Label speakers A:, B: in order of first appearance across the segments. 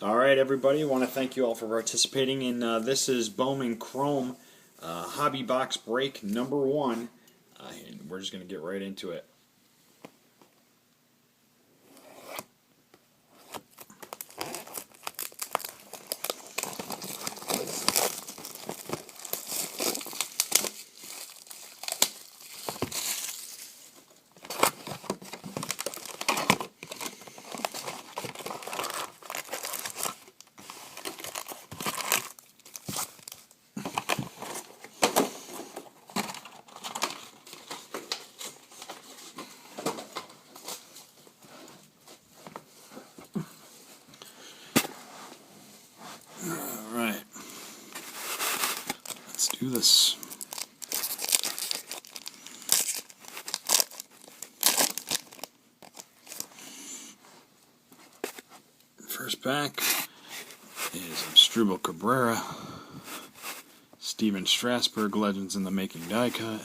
A: All right, everybody. I want to thank you all for participating in this is Bowman Chrome Hobby Box Break number 1. And we're just going to get right into it. Alright, let's do this. First pack is Struble Cabrera, Steven Strasburg, Legends in the Making die cut,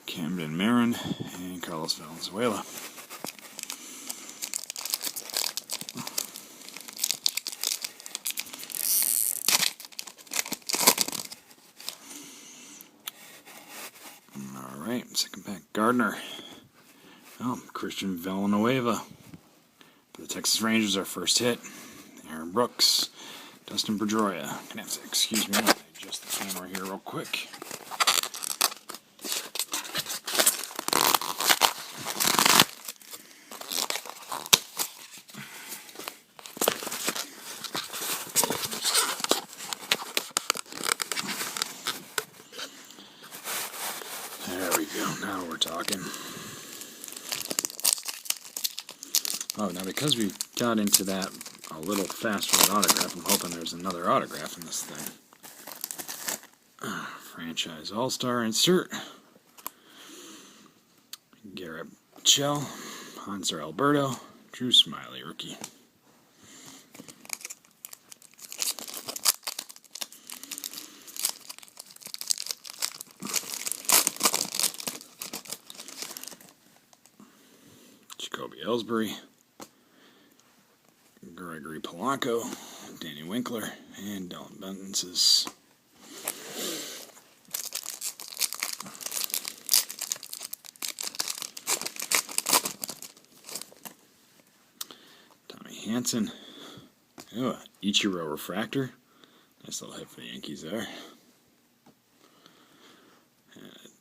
A: Camden Marin, and Carlos Valenzuela. Alright, second pack, Gardner. Christian Villanueva. For the Texas Rangers, our first hit. Aaron Brooks, Dustin Pedroia. Gonna have to excuse me, I'll adjust the camera here real quick. There we go, now we're talking. Oh, now because we got into that a little faster with autograph, I'm hoping there's another autograph in this thing. Franchise All-Star insert. Garrett Chell, Hanser Alberto, Drew Smiley, rookie. Jacoby Ellsbury, Gregory Polanco, Danny Winkler, and Dylan Benton's. Tommy Hansen. Oh, Ichiro Refractor. Nice little hit for the Yankees there.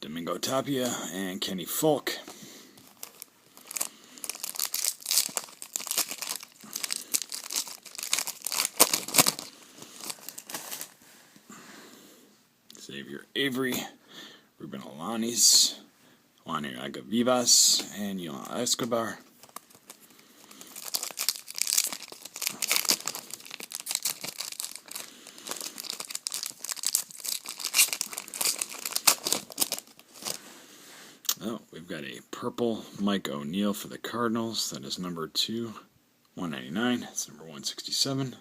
A: Domingo Tapia and Kenny Folk. Xavier Avery, Ruben Alanis, Juan Agavivas, and Yohan Escobar. Oh, we've got a purple Mike O'Neill for the Cardinals. That is number 2/199. It's number 167.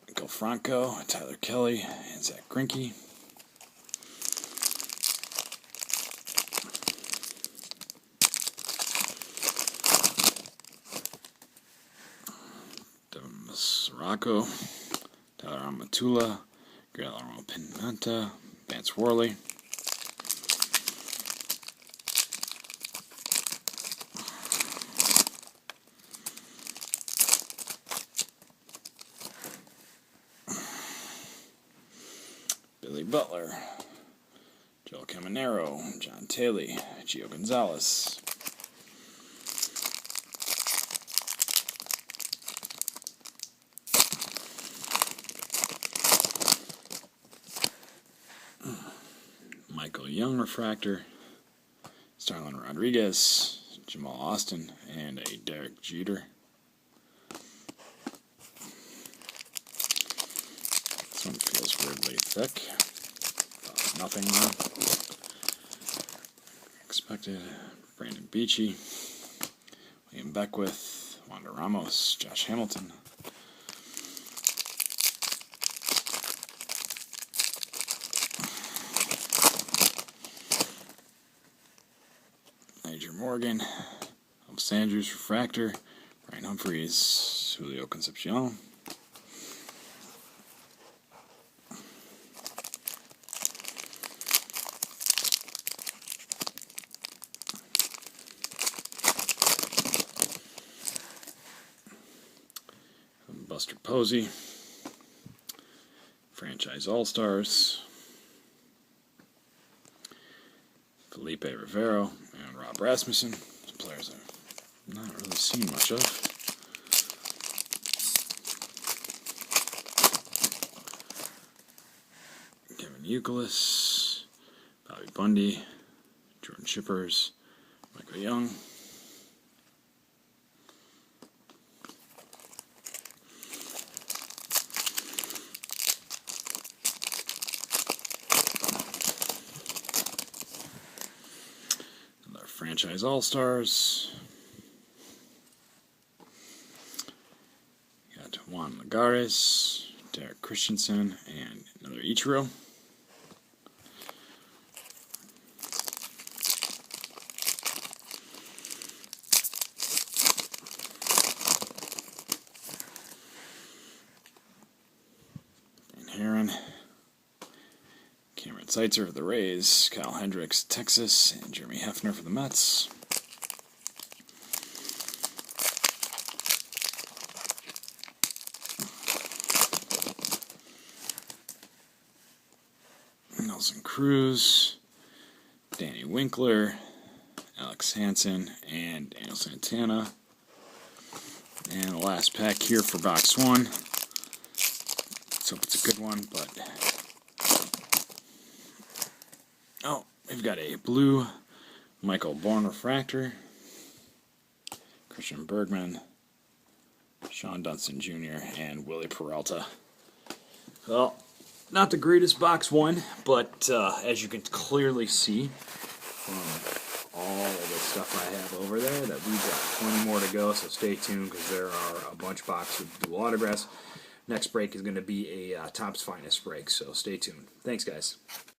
A: Michael Franco, Tyler Kelly, and Zach Greinke. Devin Sirocco, Tyler Amatula, Guillermo Pimenta, Vance Worley. Billy Butler, Joel Caminero, John Taylor, Gio Gonzalez. Michael Young Refractor, Starlin Rodriguez, Jamal Austin, and a Derek Jeter. This one feels weirdly thick. Nothing expected. Brandon Beachy, William Beckwith, Wanda Ramos, Josh Hamilton. Major Morgan, Elvis Andrews Refractor, Brian Humphreys, Julio Concepcion. Buster Posey. Franchise All-Stars. Felipe Rivero and Rob Rasmussen. Some players I've not really seen much of. Kevin Youkilis, Bobby Bundy, Jordan Shippers, Michael Young. Franchise All-Stars. Got Juan Lagares, Derek Christensen, and another Ichiro. And Heron. Cameron Seitzer for the Rays, Kyle Hendricks, Texas, and Jeremy Hefner for the Mets. Nelson Cruz, Danny Winkler, Alex Hansen, and Daniel Santana. And the last pack here for box 1. Let's hope it's a good one, but... Oh, we've got a blue Michael Bourne refractor, Christian Bergman, Sean Dunston Jr., and Willie Peralta. Well, not the greatest box 1, but as you can clearly see from all of the stuff I have over there, that we've got plenty more to go, so stay tuned because there are a bunch of boxes with dual autographs. Next break is going to be a Topps Finest break, so stay tuned. Thanks, guys.